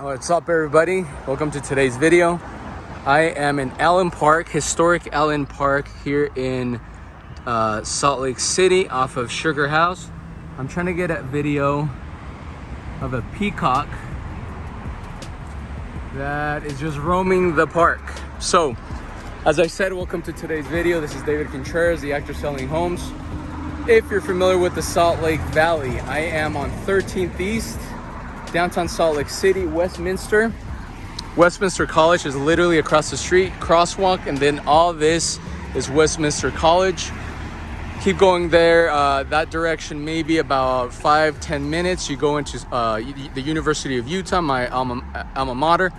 What's up, everybody? Welcome to today's video. I am in Allen Park, historic Allen Park here in Salt Lake City off of Sugar House. I'm trying to get a video of a peacock that is just roaming the park. So, as I said, welcome to today's video. This is David Contreras, the actor selling homes. If you're familiar with the Salt Lake Valley, I am on 13th East, downtown Salt Lake City, Westminster. Westminster College is literally across the street, crosswalk, and then all this is Westminster College. Keep going there, that direction, maybe about 5-10 minutes. You go into the University of Utah, my alma mater.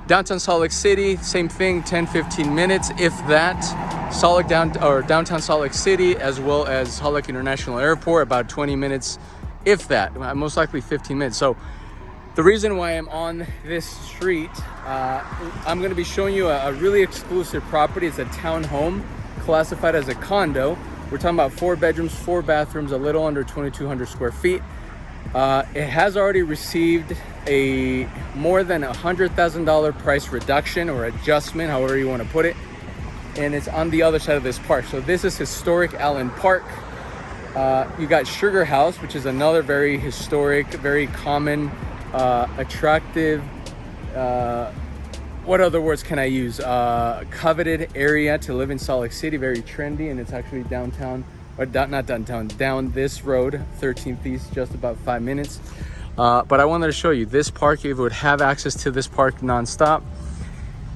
Downtown Salt Lake City, same thing, 10-15 minutes, if that. Downtown Salt Lake City, as well as Salt Lake International Airport, about 20 minutes, if that, most likely 15 minutes. So the reason why I'm on this street, I'm going to be showing you a really exclusive property. It's a townhome classified as a condo. We're talking about 4 bedrooms, 4 bathrooms, a little under 2,200 square feet. It has already received a more than $100,000 price reduction or adjustment, however you want to put it. And it's on the other side of this park. So this is historic Allen Park. You got Sugar House, which is another very historic, very common, attractive, what other words can I use? Coveted area to live in Salt Lake City, very trendy, and it's actually downtown, or not downtown, down this road, 13th East, just about 5 minutes. But I wanted to show you this park. You would have access to this park nonstop.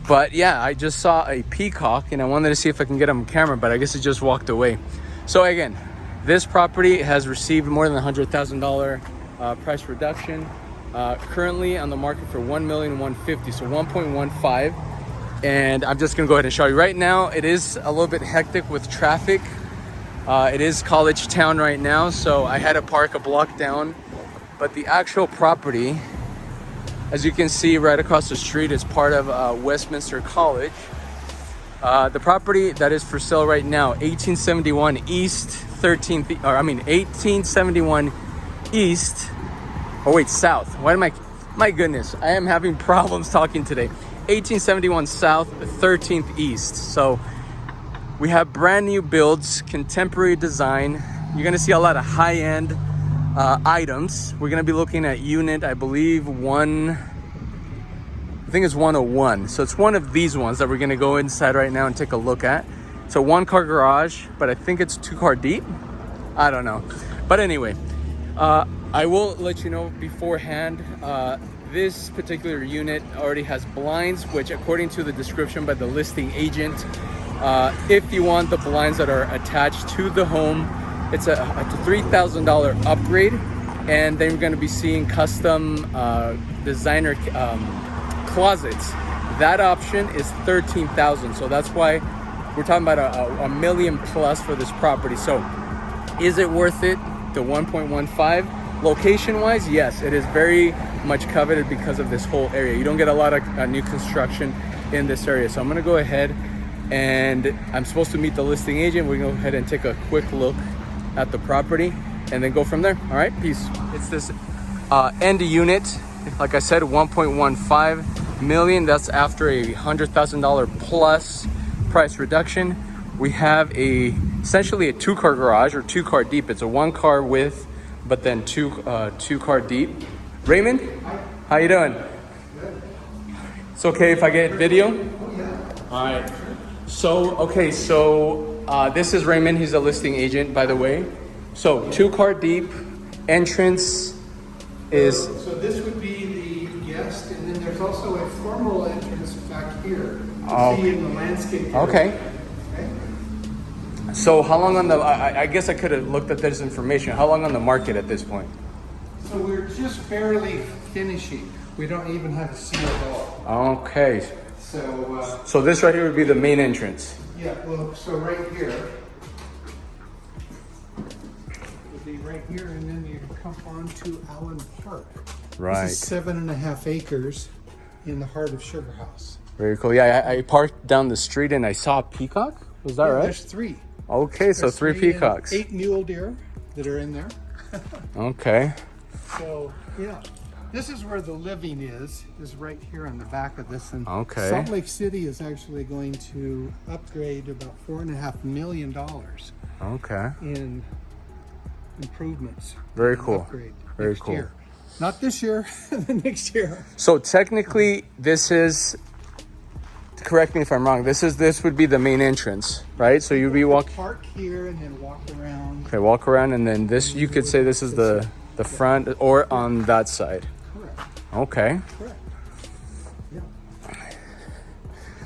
But yeah, I just saw a peacock and I wanted to see if I can get him on camera, but I guess it just walked away. So again, this property has received more than $100,000 price reduction. Currently on the market for $1,150,000, so 1.15. And I'm just gonna go ahead and show you. Right now, it is a little bit hectic with traffic. It is college town right now, so I had to park a block down. But the actual property, as you can see right across the street, is part of Westminster College. The property that is for sale right now, 1871 East 13th, or I mean 1871 East, oh wait, South. Why am my goodness, I am having problems talking today. 1871 South 13th East. So we have brand new builds, contemporary design. You're gonna see a lot of high-end items. We're gonna be looking at unit, I believe I think it's 101. So it's one of these ones that we're gonna go inside right now and take a look at. It's a 1-car garage, but I think it's 2-car deep. I don't know. But anyway, I will let you know beforehand, this particular unit already has blinds, which according to the description by the listing agent, if you want the blinds that are attached to the home, it's a $3,000 upgrade, and then you're going to be seeing custom designer closets. That option is $13,000, so that's why we're talking about a million plus for this property. So is it worth it? The 1.15 location wise, yes, it is very much coveted because of this whole area. You don't get a lot of new construction in this area. So I'm going to go ahead, and I'm supposed to meet the listing agent. We're going to go ahead and take a quick look at the property and then go from there. All right, peace. It's this end unit, like I said, 1.15 million. That's after a $100,000 plus price reduction. We have essentially a 2-car garage, or 2-car deep. It's a 1-car width, but then 2-car deep. Raymond, how you doing? It's okay if I get video? All right. So, okay, this is Raymond. He's a listing agent, by the way. So 2-car deep, entrance is... So this would be the guest, and then there's also a formal entrance back here. See in the landscape area. Okay. So how long on the... I guess I could have looked at this information. How long on the market at this point? So we're just barely finishing. We don't even have a seal at all. Okay. So this right here would be the main entrance. Yeah, well, so right here would be right here, and then you come on to Allen Park. Right. This is 7.5 acres in the heart of Sugar House. Very cool. Yeah, I parked down the street and I saw a peacock. Was that right? There's 3. Okay, so 3 peacocks. 8 mule deer that are in there. Okay. So, yeah. This is where the living is right here on the back of this. And Okay. Salt Lake City is actually going to upgrade about $4.5 million Okay. in improvements. Very cool. Upgrade Very next cool. year. Not this year, the next year. So technically, this is. Correct me if I'm wrong. This would be the main entrance, right? So you'd be walking. Park here and then walk around. Okay, walk around, and then this. You could say this is the front, or on that side. Correct. Okay. Correct. Yeah.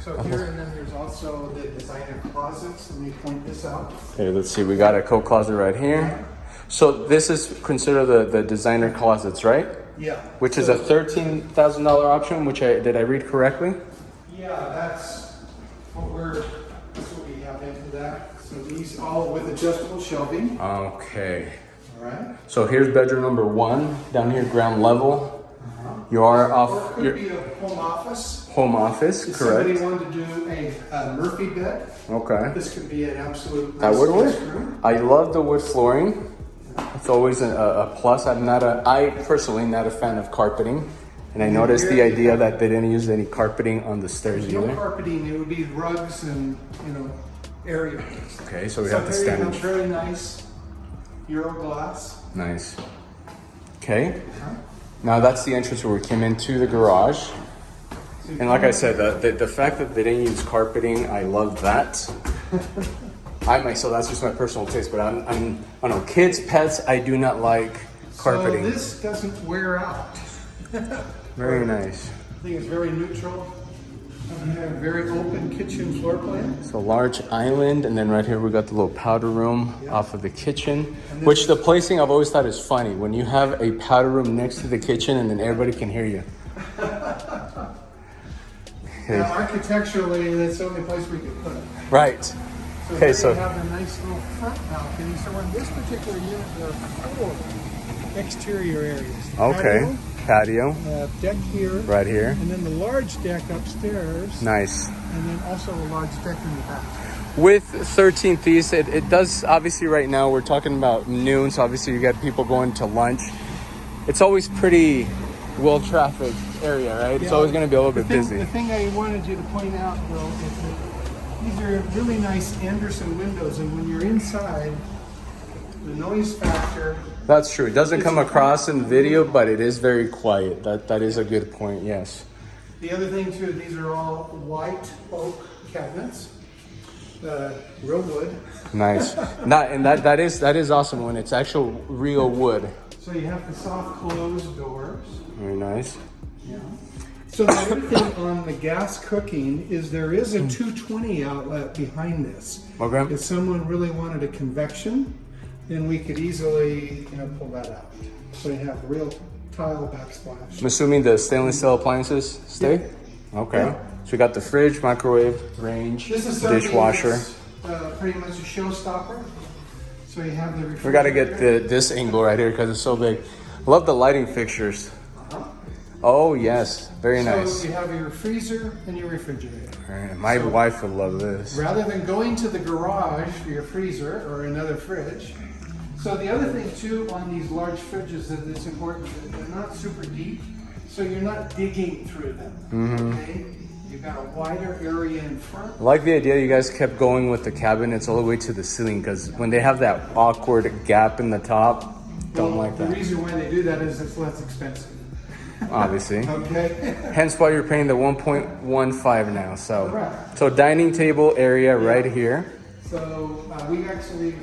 So here, and then there's also the designer closets. Let me point this out. Okay, let's see. We got a coat closet right here. So this is considered the designer closets, right? Yeah. Which is a $13,000 option. Did I read correctly? Yeah, that's what we have into that. So these all with adjustable shelving. Okay. All right. So here's bedroom number 1 down here, ground level. You are Or off it your could be a home office. home office, If correct? somebody wanted to do a Murphy bed, Okay. this could be an absolute That nice would work. guest room. I love the wood flooring. It's always a plus. I personally not a fan of carpeting. And I noticed the idea that they didn't use any carpeting on the stairs No either. carpeting, it would be rugs and, area. Okay, so we have the standard. Very nice Euro glass. Nice. Okay. Now that's the entrance where we came into the garage. And like I said, the fact that they didn't use carpeting, I love that. So that's just my personal taste, but I don't know, kids, pets, I do not like carpeting. So this doesn't wear out. Very nice. I think it's very neutral. We have a very open kitchen floor plan. So large island, and then right here we got the little powder room off of the kitchen, which the placing I've always thought is funny. When you have a powder room next to the kitchen and then everybody can hear you. Okay. Now, architecturally, that's the only place we could put it. Right. So Okay, here so- we have a nice little front balcony. So in this particular unit, there are 4 exterior areas. Okay. Patio Deck here. right here. And then the large deck upstairs. Nice. And then also a large deck in the back. With 13th East, it does, obviously right now we're talking about noon, so obviously you got people going to lunch. It's always pretty well-trafficked area, right? It's Yeah. always going to be a little bit The busy. thing I wanted you to point out, though, is that these are really nice Anderson windows, and when you're inside, the noise factor. That's true. It doesn't come across in video, but it is very quiet. That is a good point, yes. The other thing, too, these are all white oak cabinets, real wood. Nice. That is awesome when it's actual real wood. So you have the soft closed doors. Very nice. Yeah. So the other thing on the gas cooking is there is a 220 outlet behind this. Okay. If someone really wanted a convection, then we could easily, pull that out. So you have real tile backsplash. I'm assuming the stainless steel appliances stay? Okay. Yeah. So we got the fridge, microwave, range, This is something dishwasher. that's pretty much a showstopper. So you have the refrigerator. We got to get this angle right here because it's so big. Love the lighting fixtures. Oh yes, very nice. So you have your freezer and your refrigerator. Alright, my wife would love this. Rather than going to the garage for your freezer or another fridge. So the other thing too on these large fridges that it's important that they're not super deep, so you're not digging through them. Okay? You've got a wider area in front. I like the idea you guys kept going with the cabinets all the way to the ceiling because when they have that awkward gap in the top, don't like The that. reason why they do that is it's less expensive. Obviously. Okay? Hence why you're paying the 1.15 now. So, Correct. so dining table area right here. So we actually,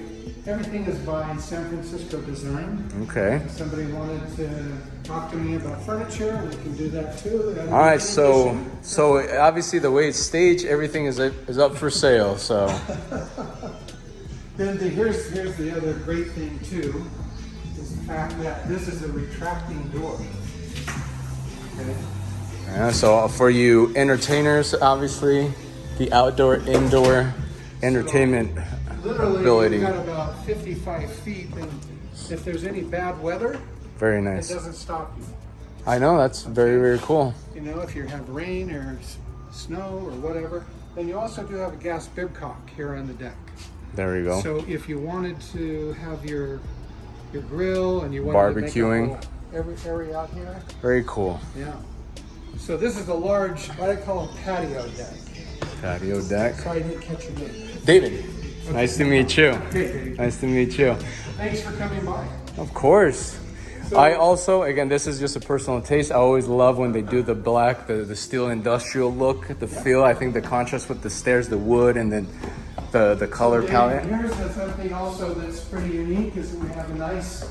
everything is by San Francisco Design. Okay. If somebody wanted to talk to me about furniture, we can do that too. All right. So obviously the way it's staged, everything is up for sale. So Then here's the other great thing too, is the fact that this is a retracting door. Okay. yeah, so for you entertainers, obviously the outdoor, indoor entertainment Literally, ability. you've got about 55 feet, and if there's any bad weather, Very it nice. doesn't stop you. I know that's very, very cool. If you have rain or snow or whatever, then you also do have a gas bibcock here on the deck. There we go. So if you wanted to have your grill and you wanted Barbecuing. to make every area out here. Very cool. Yeah. So this is a large, what I call a patio deck. Patio deck. Sorry I didn't catch your name. David, nice to meet you. Hey, Dave. Nice to meet you. Thanks for coming by. Of course. So, I also, again, this is just a personal taste. I always love when they do the black, the steel industrial look, the feel. I think the contrast with the stairs, the wood, and then the color Dave, palette. here's something also that's pretty unique is that we have a nice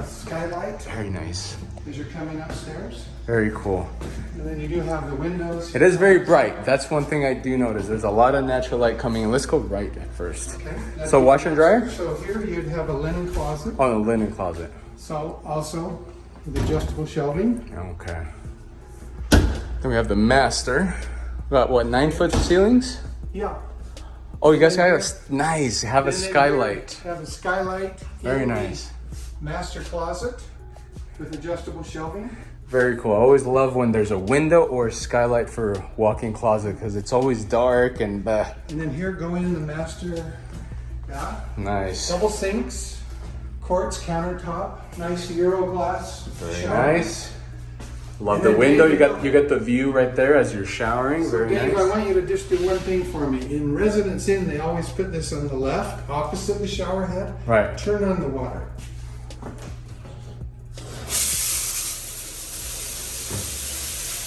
skylight Very nice. as you're coming upstairs. Very cool. And then you do have the windows. It is very bright. That's one thing I do notice. There's a lot of natural light coming in. Let's go right at first. Okay. So washer and dryer? So here you'd have a linen closet. Oh, the linen closet. So also with adjustable shelving. Okay. Then we have the master. About what, 9-foot ceilings? Yeah. Oh, you guys got a nice. Have a And then skylight. you Have a skylight. Very in the nice. Master closet with adjustable shelving. Very cool. I always love when there's a window or a skylight for a walk-in closet because it's always dark and And then here going in the master bath. nice. Double sinks, quartz countertop, nice Euro glass. Very shower. nice. Love And the then window. Dave, You got the view right there as you're showering. So Very Dave, I nice. want you to just do one thing for me. In Residence Inn, they always put this on the left, opposite the shower head. Right. Turn on the water.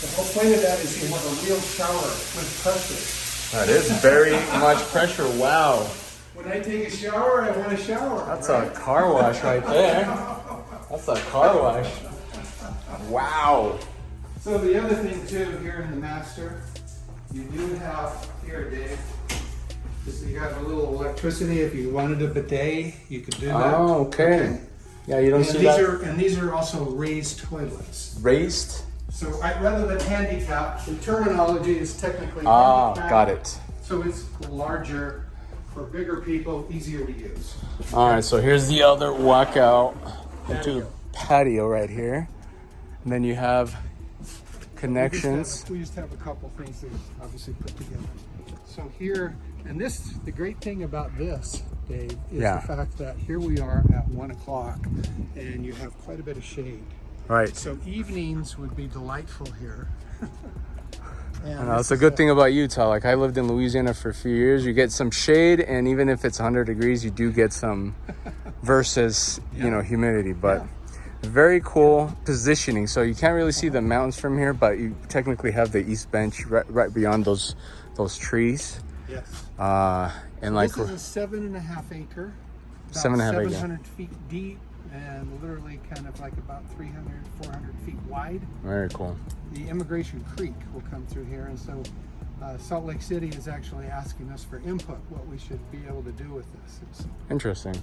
The whole point of that is you have a real shower with pressure. That is very much pressure. Wow. When I take a shower, I want a shower. That's a car wash right there. That's a car wash. Wow. So the other thing too, here in the master, you do have here, Dave, is you have a little electricity. If you wanted a bidet, you could do that. Oh, okay. Yeah, you don't And see these that. these are also raised toilets. Raised? So rather than handicap, the terminology is technically Ah, handicap. got it. So it's larger for bigger people, easier to use. All right, so here's the other walkout into the patio right here. And then you have connections. We just have a couple things to obviously put together. So here, and this, the great thing about this, Dave, is Yeah. the fact that here we are at 1 o'clock and you have quite a bit of shade. Right. So evenings would be delightful here. And That's a good thing about Utah. Like I lived in Louisiana for a few years. You get some shade, and even if it's 100 degrees, you do get some versus humidity. But very cool positioning. So you can't really see the mountains from here, but you technically have the east bench right beyond those trees. Yes. And So like this is a 7.5 acre, about 7.5 acre. 700 feet deep, and literally kind of like about 300, 400 feet wide. Very cool. The Immigration Creek will come through here, and so Salt Lake City is actually asking us for input, what we should be able to do with this. So, Interesting.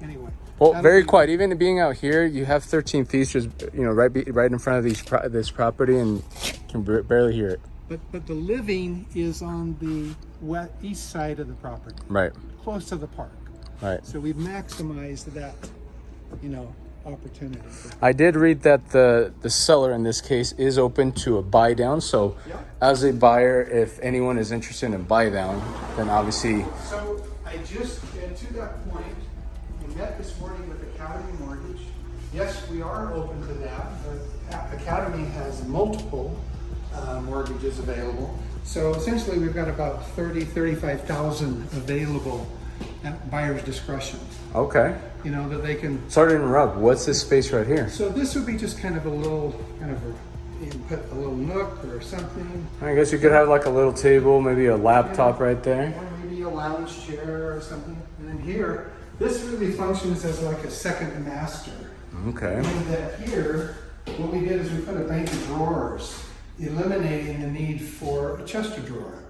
anyway. Well, that'll very be- quiet. Even being out here, you have 13 Thieves just right in front of this property, and you can barely hear it. But the living is on the east side of the property, Right. close to the park. Right. So we've maximized that, opportunity. I did read that the seller in this case is open to a buy down. So Yeah. as a buyer, if anyone is interested in buy down, then obviously So and to that point, we met this morning with Academy Mortgage. Yes, we are open to that. The Academy has multiple mortgages available. So essentially we've got about 35,000 available at buyer's discretion, okay. that they can. Sorry to interrupt. What's this space right here? So this would be just kind of you can put a little nook or something. I guess you could have like a little table, maybe a laptop right there. Or maybe a lounge chair or something. And then here, this really functions as like a second master. Okay. And that here, what we did is we put a bank of drawers, eliminating the need for a chest of drawer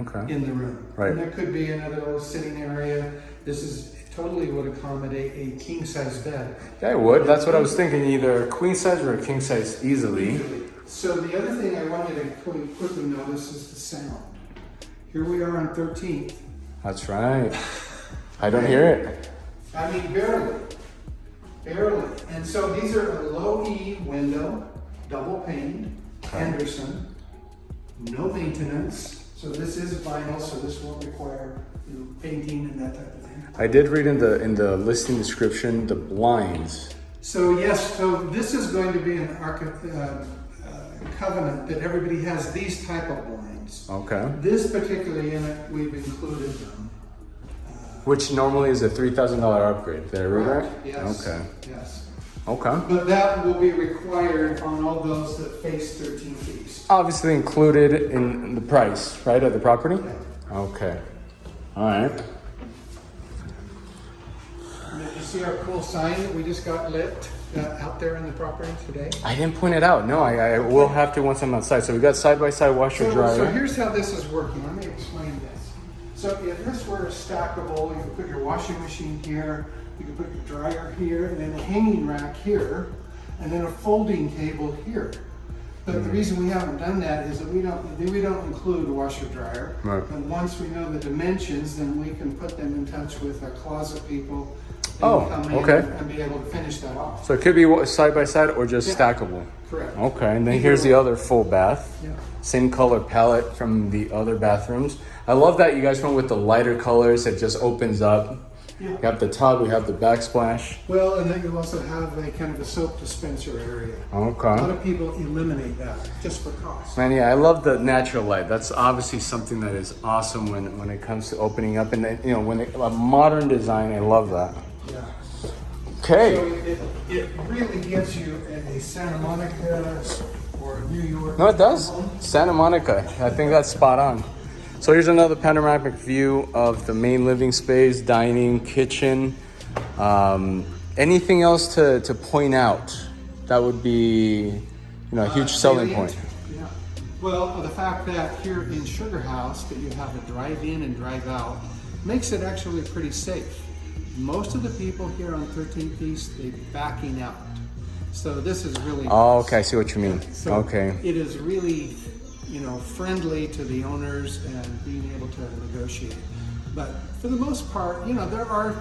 Okay. in the room. Right. And there could be another little sitting area. This is totally would accommodate a king size bed. Yeah, I would. That's what I was thinking. Either a queen size or a king size easily. So the other thing I want you to quickly notice is the sound. Here we are on 13th. That's right. I don't hear it. I mean, barely. And so these are a low E window, double paned, Henderson, no maintenance. So this is vinyl, so this won't require painting and that type of thing. I did read in the listing description the blinds So yes, so this is going to be an covenant that everybody has these type of blinds. Okay. This particular unit, we've included them. Which normally is a $3,000 upgrade. Did I read that? Yes. Okay. Yes. Okay. But that will be required on all those that face 13 feet. Obviously included in the price, right, of the property? Yeah. Okay. All right. Did you see our cool sign that we just got lit out there in the property today? I didn't point it out. No, I will have to once I'm outside. So we got side-by-side washer dryer. So here's how this is working. Let me explain this. So if this were stackable, you could put your washing machine here, you could put your dryer here, and then a hanging rack here, and then a folding table here. But the reason we haven't done that is that we don't include a washer dryer. Right. And once we know the dimensions, then we can put them in touch with our closet people. Oh, Come in okay. And be able to finish that off. So it could be side-by-side or just stackable. Correct. Okay, and then here's the other full bath. Yeah. Same color palette from the other bathrooms. I love that you guys went with the lighter colors. It just opens up. Yeah. We have the tub, we have the backsplash. Well, and then you also have a kind of a soap dispenser area. A lot Okay. of people eliminate that just for cost. Man, yeah, I love the natural light. That's obviously something that is awesome when it comes to opening up. And then, you know, a modern design, I love that. Yeah. Okay. So it really gives you a Santa Monica or New York. No, it does. Santa Monica. I think that's spot on. So here's another panoramic view of the main living space, dining, kitchen. Anything else to point out that would be, you know, a huge selling point? Yeah. Well, the fact that here in Sugar House that you have a drive-in and drive-out makes it actually pretty safe. Most of the people here on 13th East, they're backing out. So this is really Oh, okay. I see what you mean. So Okay. it is really, you know, friendly to the owners and being able to negotiate. But for the most part, you know, there are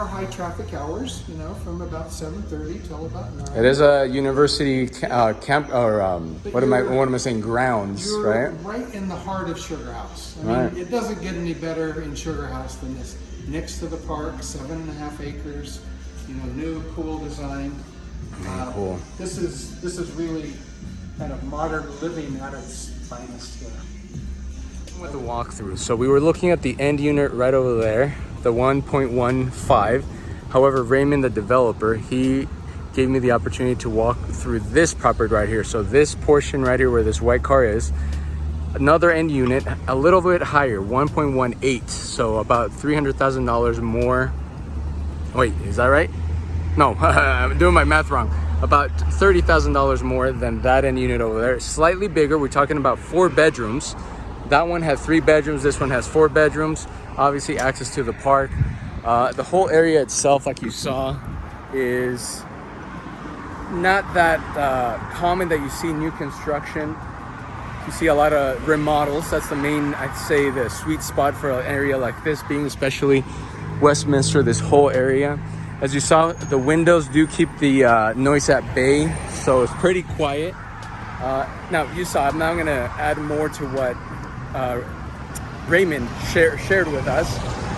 high traffic hours, you know, from about 7:30 till about 9. It is a university camp, or what am I saying? Grounds, You're right? in the heart of Sugar House. I mean, Right. it doesn't get any better in Sugar House than this. Next to the park, 7.5 acres, you know, new, cool design. Cool. This is really kind of modern living at its finest here. With the walkthrough. So we were looking at the end unit right over there, the 1.15. However, Raymond, the developer, he gave me the opportunity to walk through this property right here. So this portion right here where this white car is, another end unit, a little bit higher, 1.18. So about $300,000 more. Wait, is that right? No, I'm doing my math wrong. About $30,000 more than that end unit over there. Slightly bigger. We're talking about 4 bedrooms. That one has 3 bedrooms. This one has 4 bedrooms. Obviously, access to the park. The whole area itself, like you saw, is not that common that you see new construction. You see a lot of remodels. That's the main, I'd say, the sweet spot for an area like this, being especially Westminster, this whole area. As you saw, the windows do keep the noise at bay, so it's pretty quiet. Now, you saw, I'm now gonna add more to what Raymond shared with us.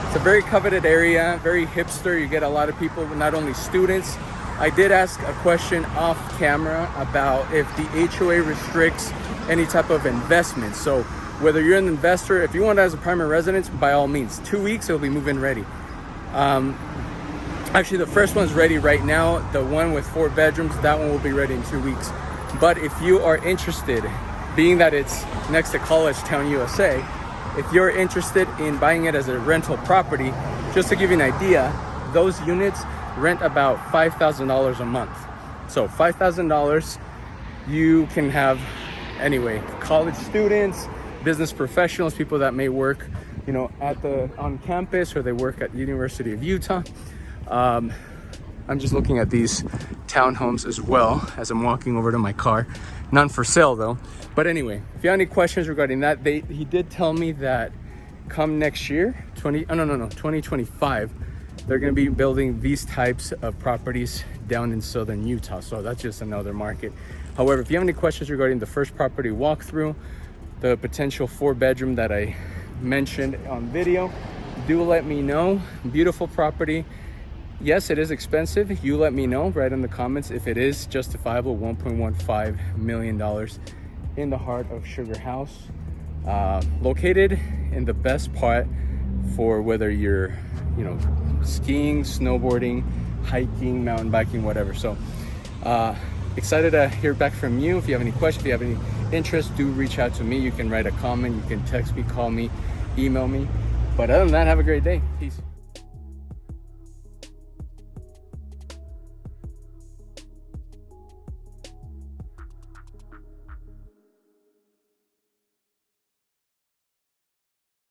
It's a very coveted area, very hipster. You get a lot of people, not only students. I did ask a question off camera about if the HOA restricts any type of investment. So whether you're an investor, if you want it as a primary residence, by all means, 2 weeks, it'll be move-in ready. Actually, the first one's ready right now. The one with 4 bedrooms, that one will be ready in 2 weeks. But if you are interested, being that it's next to College Town, USA, if you're interested in buying it as a rental property, just to give you an idea, those units rent about $5,000 a month. So $5,000, you can have, anyway, college students, business professionals, people that may work, you know, on campus, or they work at the University of Utah. I'm just looking at these townhomes as well as I'm walking over to my car. None for sale though. But anyway, if you have any questions regarding that, he did tell me that come next year, 2025, they're going to be building these types of properties down in southern Utah. So that's just another market. However, if you have any questions regarding the first property walkthrough, the potential 4-bedroom that I mentioned on video, do let me know. Beautiful property. Yes, it is expensive. You let me know right in the comments if it is justifiable. $1.15 million in the heart of Sugar House, located in the best part for whether you're, you know, skiing, snowboarding, hiking, mountain biking, whatever. So excited to hear back from you. If you have any questions, if you have any interest, do reach out to me. You can write a comment, you can text me, call me, email me. But other than that, have a great day. Peace.